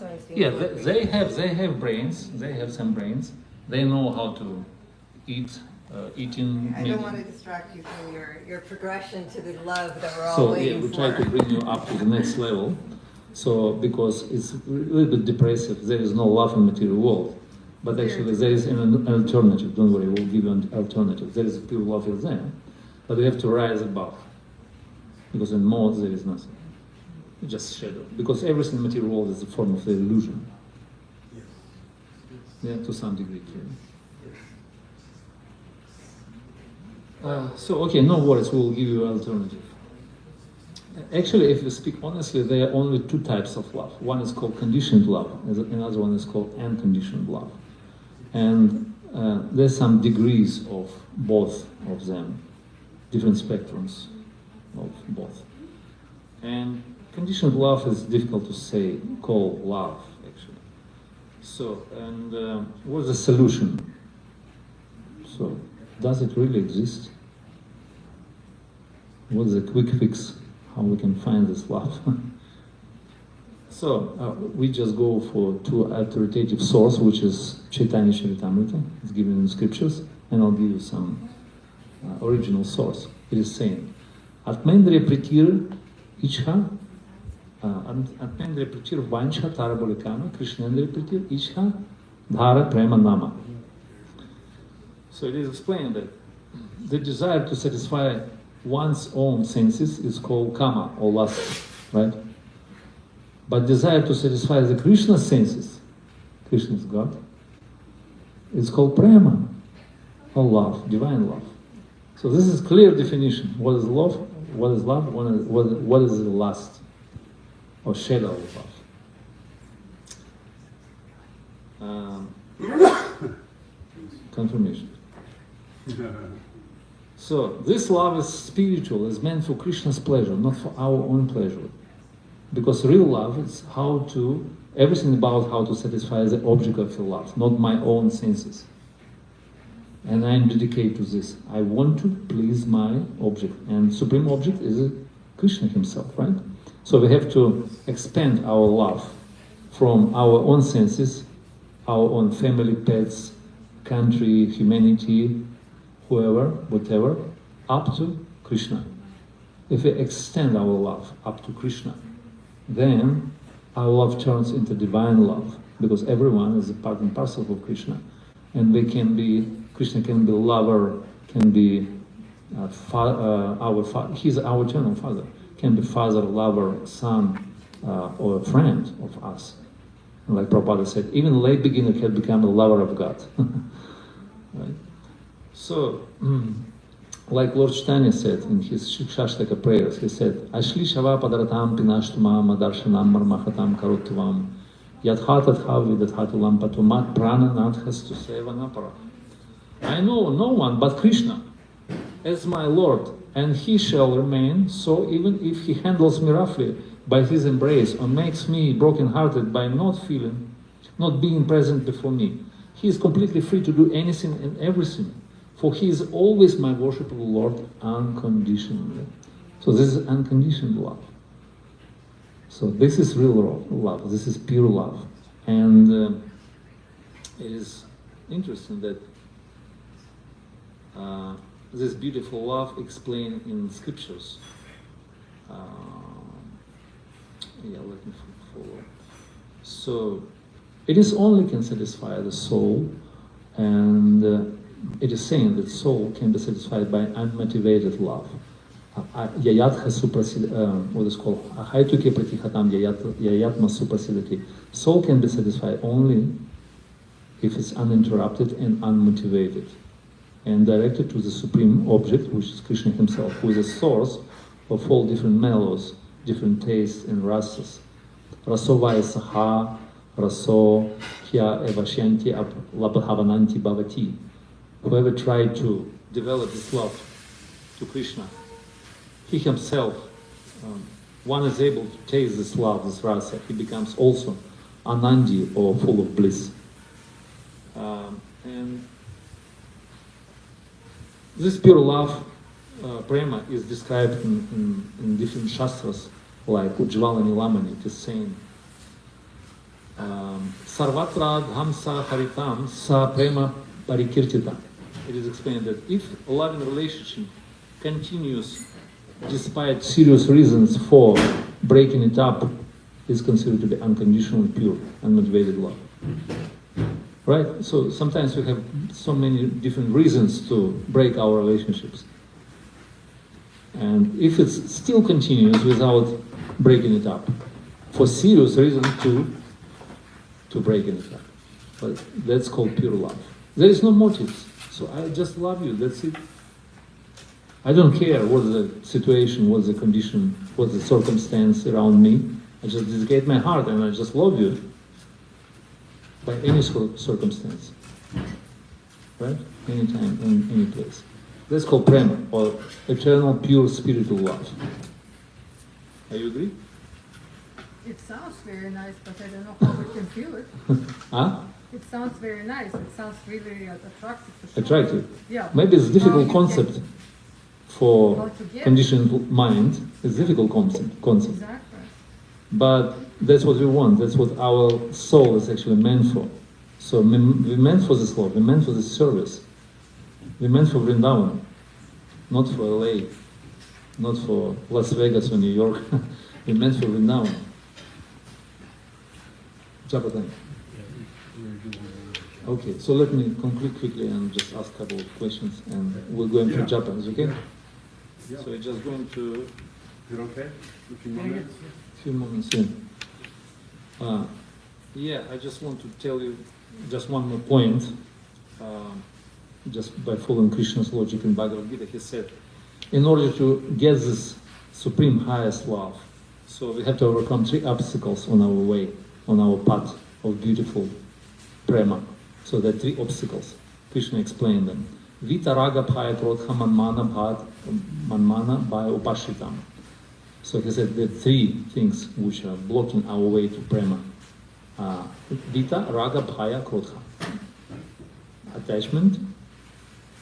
instinctual. Yeah, they have brains. They have some brains. They know how to eat, eating. I don't want to distract you from your progression to the love that we're all So yeah, waiting we for. try to bring you up to the next level. So because it's a little bit depressive, there is no love in material world, but actually there is an alternative. Don't worry, we'll give you an alternative. There is pure love is there, but we have to rise above, because in modes there is nothing, just shadow. Because everything in the material world is a form of the illusion. Yeah, to some degree. So okay, no worries. We'll give you an alternative. Actually, if we speak honestly, there are only two types of love. One is called conditioned love, and another one is called unconditioned love. And there's some degrees of both of them, different spectrums of both. And conditioned love is difficult to say, call love, actually. So, and what's the solution? So, does it really exist? What's the quick fix? How we can find this love? So we just go for two authoritative source, which is Chaitanya Charitamrita. It's given in scriptures, and I'll give you some original source. It is saying, Atmendriya Pritir Ichha, Atmendriya Pritir Vancha Tarabolikama, Krishnendriya Pritir Ichha Dhara Prema Nama. So it is explained that the desire to satisfy one's own senses is called kama, or lust, right? But desire to satisfy the Krishna's senses, Krishna is God, is called prema, or love, divine love. So this is clear definition. What is love? What is love? What is the lust, or shadow of love? Confirmation. So this love is spiritual, is meant for Krishna's pleasure, not for our own pleasure. Because real love is everything about how to satisfy the object of your love, not my own senses. And I am dedicated to this. I want to please my object, and supreme object is Krishna himself, right? So we have to expand our love from our own senses, our own family, pets, country, humanity, whoever, whatever, up to Krishna. If we extend our love up to Krishna, then our love turns into divine love, because everyone is a part and parcel of Krishna. And Krishna can be lover, can be he's our eternal father, can be father, lover, son, or a friend of us. And like Prabhupada said, even a lay beginner can become a lover of God. Right? So, like Lord Chaitanya said in his Shikshashtaka prayers, he said, Ashli Shava Padaratam Pinashtumam Adarshanam Marmahatam Karotuvam Yadhatat Havi Dathatulam Patumat Prana Nadhastu Sevanapara. I know no one but Krishna as my Lord, and he shall remain so even if he handles me roughly by his embrace, or makes me broken-hearted by not being present before me. He is completely free to do anything and everything, for he is always my worshipable Lord unconditionally. So this is unconditioned love. So this is real love. This is pure love. And it is interesting that this beautiful love explained in scriptures. Let me follow. So it is only can satisfy the soul, and it is saying that soul can be satisfied by unmotivated love. Yayatha what is called Haituke Pratihatam Yayatma Suprasidati. Soul can be satisfied only if it's uninterrupted and unmotivated, and directed to the supreme object, which is Krishna himself, who is the source of all different mellows, different tastes and rasas. Raso Vayasaha, Raso Kya Evashyanti Labhavananti Bhavati. Whoever tried to develop this love to Krishna, he himself, one is able to taste this love, this rasa, he becomes also anandi, or full of bliss. And this pure love, prema, is described in different shastras, like Ujjvala Nilamani. It is saying, Sarvatra dhamsa haritam sa prema parikirtita. It is explained that if a loving relationship continues despite serious reasons for breaking it up, is considered to be unconditional, pure, unmotivated love. Right? So sometimes we have so many different reasons to break our relationships. And if it still continues without breaking it up, for serious reasons to breaking it up. But that's called pure love. There is no motives. So I just love you, that's it. I don't care what's the situation, what's the condition, what's the circumstance around me. I just dedicate my heart and I just love you by any circumstance. Right? Anytime, in any place. That's called prema, or eternal, pure, spiritual love. Are you agree? It sounds very nice, but I don't know how we can feel it. Huh? It sounds very nice. It sounds really attractive. For sure. Attractive. Yeah. Maybe it's a difficult How you concept can- for how to get conditioned mind. It's a difficult concept. Exactly. But that's what we want. That's what our soul is actually meant for. So we're meant for this love. We're meant for this service. We're meant for Vrindavan, not for LA, not for Las Vegas or New York. We're meant for Vrindavan. Japa. Okay, so let me conclude quickly and just ask a couple of questions, and we're going for japa. Is it okay? Yeah. So we're just going to Is it okay? A few more minutes? few moments in. Yeah, I just want to tell you just one more point. Just by following Krishna's logic in Bhagavad Gita, he said, in order to get this supreme highest love, so we have to overcome 3 obstacles on our way, on our path of beautiful prema. So there are 3 obstacles. Krishna explained them. Vita raga bhaya krodha manmana bhaya upashitam. So he said there are 3 things which are blocking our way to prema. Vita raga bhaya krodha. Attachment,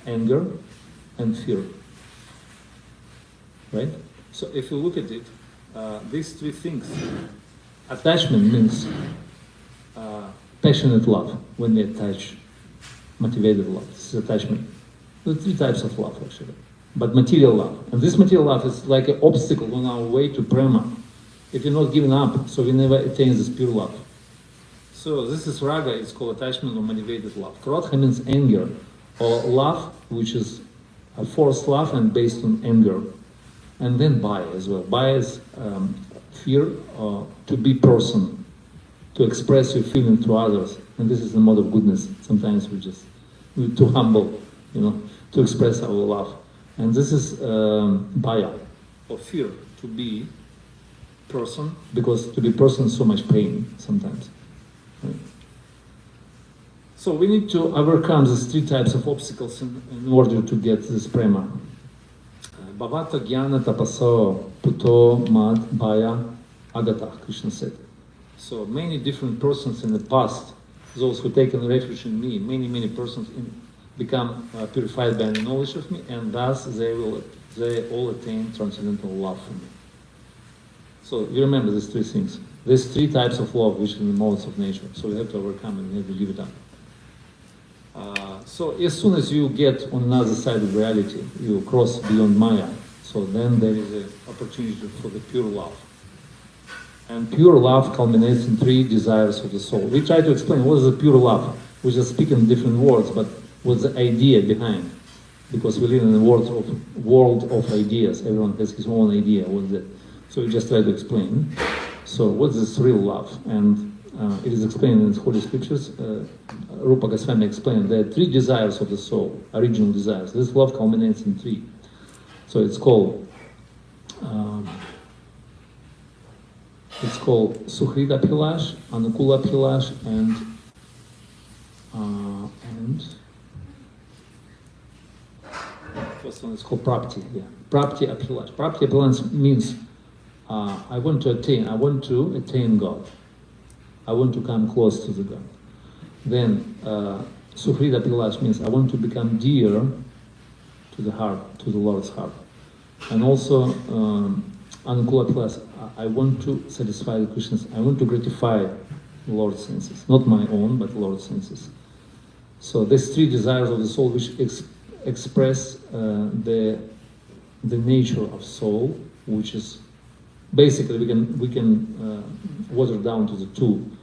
anger, and fear. Right? So if you look at it, these 3 things, attachment means passionate love, when we attach, motivated love. This is attachment. There are 3 types of love actually. But material love. And this material love is like an obstacle on our way to prema. If you're not giving up, so we never attain this pure love. So this is raga, it's called attachment or motivated love. Krodha means anger, or love, which is a forced love and based on anger. And then bhaya as well. Bhaya is fear, to be person, to express your feeling to others. And this is the mode of goodness. Sometimes we're too humble, to express our love. And this is bhaya, or fear, to be person, because to be person is so much pain sometimes. Right? So we need to overcome these 3 types of obstacles in order to get this prema. Bhavata jnana tapaso puto mad bhaya agata, Krishna said. So many different persons in the past, those who taken refuge in me, many persons become purified by the knowledge of me, and thus they all attain transcendental love for me. So you remember these 3 things. There's 3 types of love which are the modes of nature. So we have to overcome and we have to give it up. So as soon as you get on another side of reality, you cross beyond Maya, so then there is an opportunity for the pure love. And pure love culminates in 3 desires of the soul. We try to explain what is the pure love. We just speak in different words, but what's the idea behind? Because we live in a world of ideas. Everyone has his own idea. What's it? So we just try to explain. So what's this real love? And it is explained in the Holy Scriptures. Rupa Goswami explained there are 3 desires of the soul, original desires. This love culminates in 3. So it's called Suhrita Abhilash, Anukula Abhilash, and first one is called Prapti. Yeah, Prapti Abhilash. Prapti Abhilash means I want to attain God. I want to come close to the God. Then Suhrita Abhilash means I want to become dear to the heart, to the Lord's heart. And also Anukula Abhilash, I want to satisfy the Krishna's, I want to gratify the Lord's senses. Not my own, but the Lord's senses. So these 3 desires of the soul which express the nature of soul, which is basically we can water down to the 2.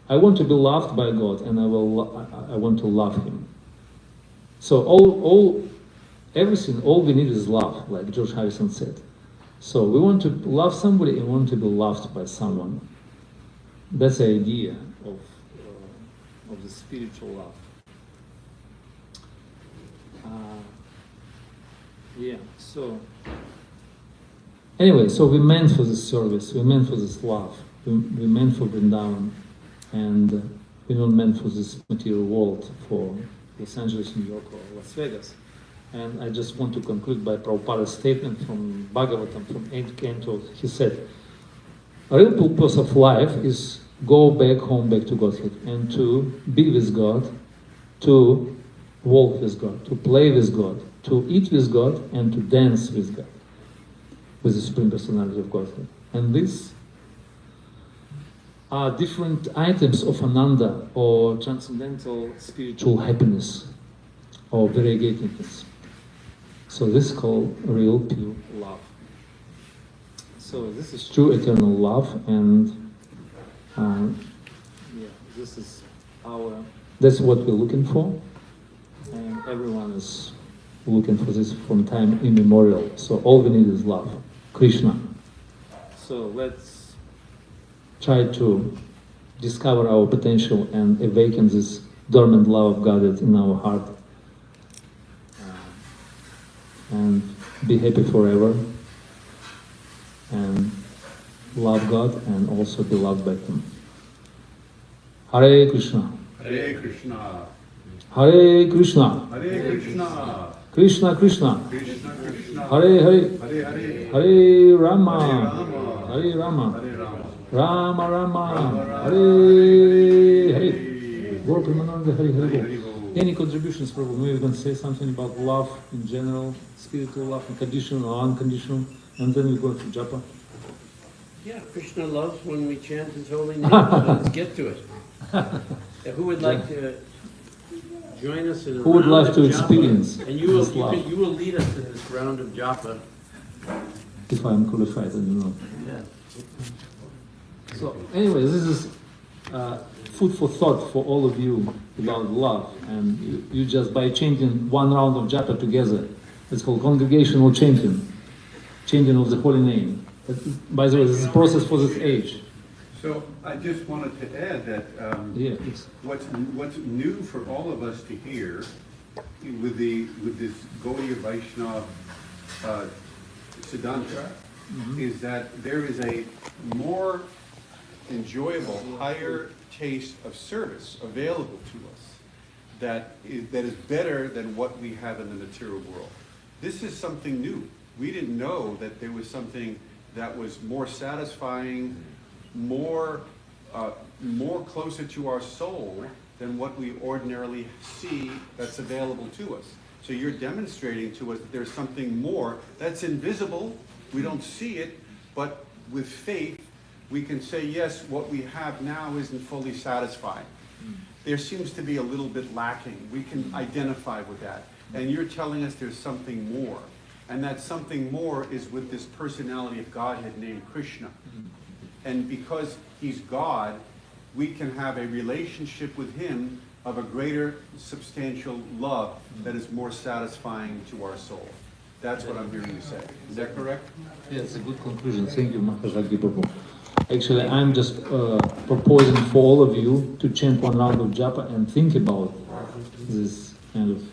I want to be loved by God, and I want to love Him. So all we need is love, like George Harrison said. So we want to love somebody and want to be loved by someone. That's the idea of the spiritual love. So anyway, so we meant for this service, we meant for this love, we meant for Vrindavan, and we're not meant for this material world, for Los Angeles, New York, or Las Vegas. And I just want to conclude by Prabhupada's statement from Bhagavatam, from 8th canto. He said, a real purpose of life is go back home, back to Godhead, and to be with God, to walk with God, to play with God, to eat with God, and to dance with God, with the Supreme Personality of Godhead. And these are different items of ananda, or transcendental spiritual happiness, or variegatedness. So this is called real pure love. So this is true eternal love, and that's what we're looking for, and everyone is looking for this from time immemorial. So all we need is love, Krishna. So let's try to discover our potential and awaken this dormant love of God in our heart, and be happy forever, and love God and also be loved by Him. Hare Krishna. Hare Krishna. Hare Krishna. Hare Krishna. Krishna Krishna. Krishna Krishna. Hare Hare. Hare Hare. Hare Rama. Hare Hare Rama. Hare Rama. Rama Rama. Hare Hare. Gaur Premananda Hare Hare. Any contributions, Prabhu? Maybe you can say something about love in general, spiritual love, conditional or unconditional, and then we go to japa. Yeah, Krishna loves when we chant His holy name. So let's get to it. Who would like to join us in a Who would round like to of experience japa? And you will, this love? you will lead us in this round of japa. If I am qualified, I don't know. Yeah. So anyway, this is food for thought for all of you about love. And you just, by chanting one round of japa together, it's called congregational chanting of the holy name. By the way, this is a process for this age. So I just wanted to add that what's new for all of us to hear with this Gaudiya Vaishnava Siddhanta is that there is a more enjoyable, higher taste of service available to us that is better than what we have in the material world. This is something new. We didn't know that there was something that was more satisfying, more closer to our soul than what we ordinarily see that's available to us. So you're demonstrating to us that there's something more that's invisible. We don't see it, but with faith, we can say, yes, what we have now isn't fully satisfying. There seems to be a little bit lacking. We can identify with that. And you're telling us there's something more. And that something more is with this personality of Godhead named Krishna. And because He's God, we can have a relationship with Him of a greater substantial love that is more satisfying to our soul. That's what I'm hearing you say. Is that correct? Yeah, it's a good conclusion. Thank you, Maharaji Prabhu. Actually, I'm just proposing for all of you to chant one round of japa and think about this kind of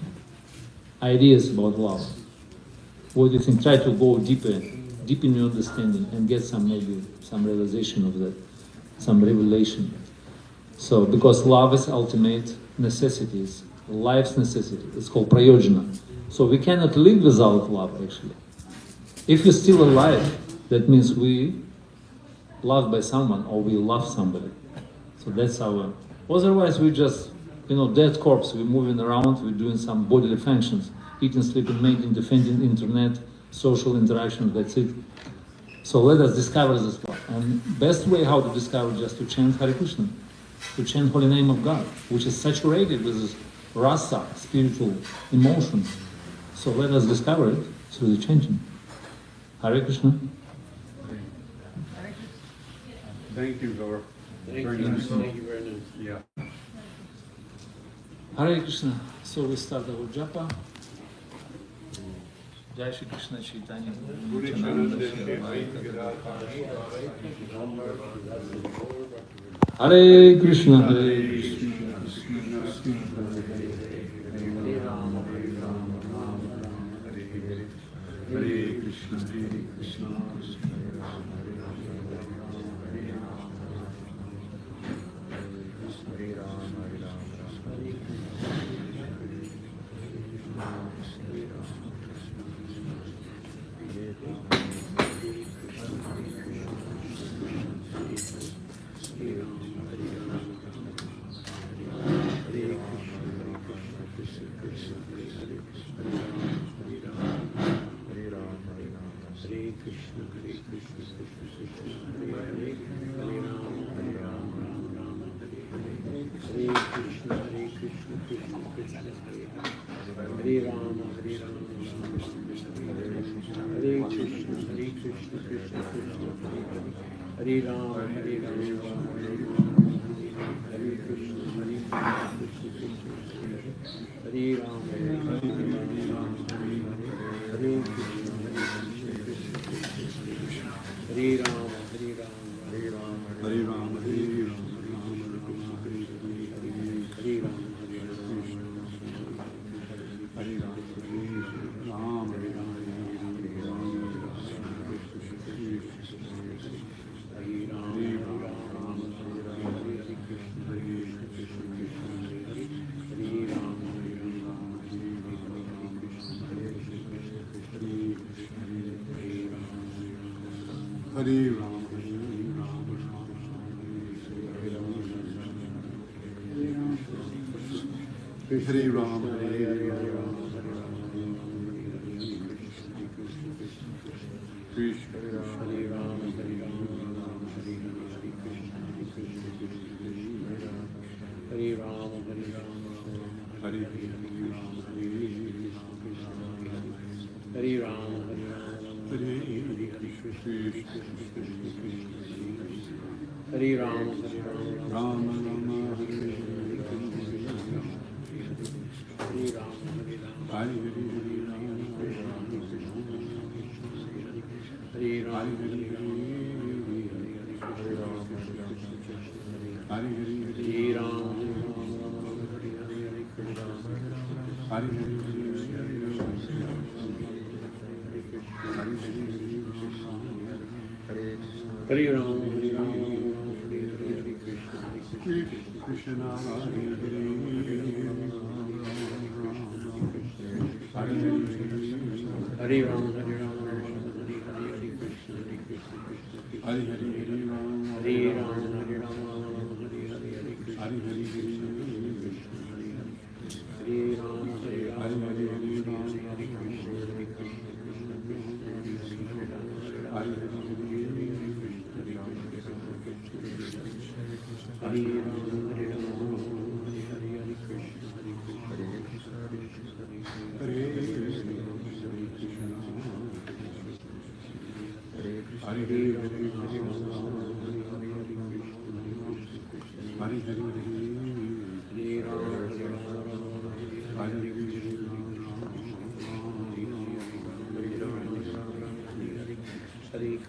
ideas about love. What do you think? Try to go deeper, deep in your understanding and get some, maybe some realization of that, some revelation. So, because love is ultimate necessity, it's life's necessity. It's called prayojana. So we cannot live without love, actually. If we're still alive, that means we loved by someone or we love somebody. So that's our, otherwise we just, dead corpse. We're moving around, we're doing some bodily functions, eating, sleeping, mating, defending, internet, social interactions, that's it. So let us discover this love. And best way how to discover is just to chant Hare Krishna, to chant Holy Name of God, which is saturated with this rasa, spiritual emotions. So let us discover it through the chanting. Hare Krishna. Thank you, Gaur. Thank Very you, nice. thank you very much. Yeah. Hare Krishna. So we start our japa. Jai Shri Krishna Chaitanya. Nityananda, Shri Advaita. Hare Krishna, Hare Krishna, Krishna Krishna, Hare Rama, Hare Rama, Rama Rama, Hare Hare. Hare Krishna, Hare Krishna, Krishna Krishna, Hare Rama, Hare Rama, Hare Krishna, Hare Rama, Hare Rama, Hare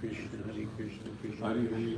Krishna, Hare Krishna, Krishna Hare Krishna, Hare, Hare Ram Ram, Ram, Ram Ram, Hare Ram, Hare Hare Ram Ram, Hare Hare, Hare Hare Ram Ram, Hare Hare, Hare Hare Ram Ram, Hare Hare, Hare Krishna, Hare Hare Ram Ram, Hare Ram, Rama Hare Hare,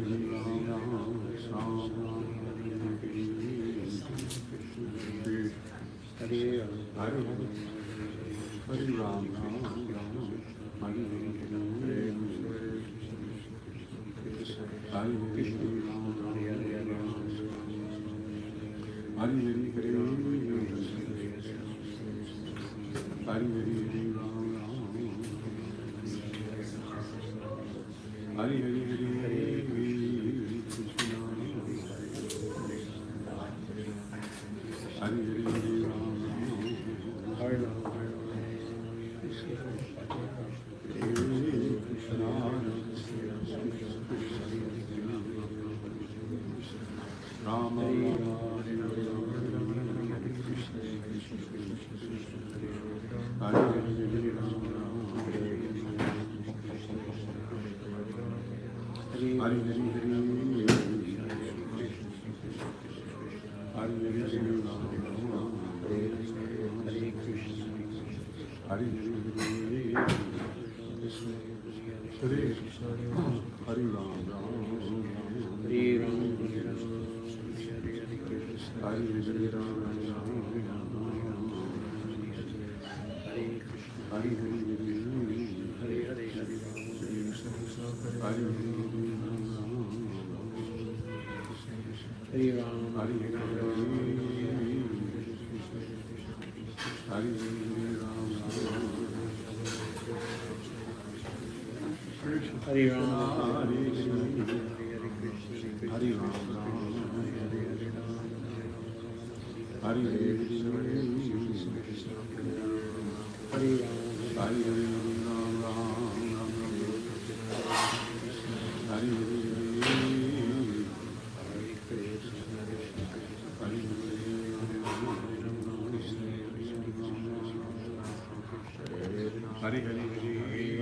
Hare Hare Hare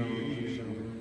Hare,